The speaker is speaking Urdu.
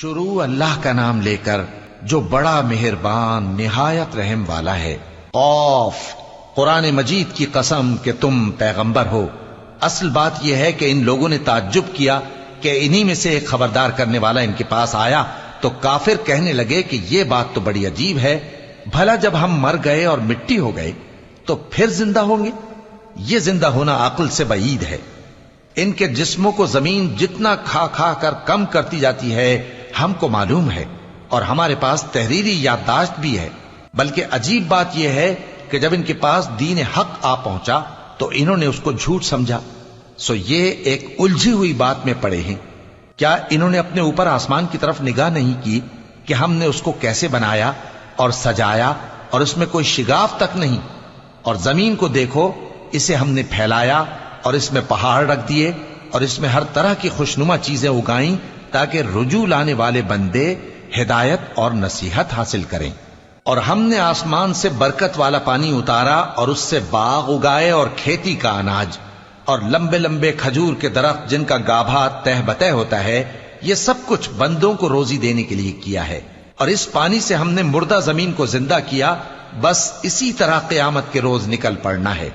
شروع اللہ کا نام لے کر جو بڑا مہربان نہایت رحم والا ہے۔ قاف، قرآن مجید کی قسم کہ تم پیغمبر ہو۔ اصل بات یہ ہے کہ ان لوگوں نے تعجب کیا کہ انہی میں سے ایک خبردار کرنے والا ان کے پاس آیا تو کافر کہنے لگے کہ یہ بات تو بڑی عجیب ہے، بھلا جب ہم مر گئے اور مٹی ہو گئے تو پھر زندہ ہوں گے؟ یہ زندہ ہونا عقل سے بعید ہے۔ ان کے جسموں کو زمین جتنا کھا کھا کر کم کرتی جاتی ہے ہم کو معلوم ہے، اور ہمارے پاس تحریری یادداشت بھی ہے۔ بلکہ عجیب بات یہ ہے کہ جب ان کے پاس دین حق آ پہنچا تو انہوں نے اس کو جھوٹ سمجھا۔ سو یہ ایک الجھی ہوئی بات میں پڑے ہیں۔ کیا انہوں نے اپنے اوپر آسمان کی طرف نگاہ نہیں کی کہ ہم نے اس کو کیسے بنایا اور سجایا اور اس میں کوئی شگاف تک نہیں؟ اور زمین کو دیکھو، اسے ہم نے پھیلایا اور اس میں پہاڑ رکھ دیے اور اس میں ہر طرح کی خوشنما چیزیں اگائیں تاکہ رجوع لانے والے بندے ہدایت اور نصیحت حاصل کریں۔ اور ہم نے آسمان سے برکت والا پانی اتارا اور اس سے باغ اگائے اور کھیتی کا اناج اور لمبے لمبے کھجور کے درخت جن کا گابھا تہ بتہ ہوتا ہے۔ یہ سب کچھ بندوں کو روزی دینے کے لیے کیا ہے۔ اور اس پانی سے ہم نے مردہ زمین کو زندہ کیا۔ بس اسی طرح قیامت کے روز نکل پڑنا ہے۔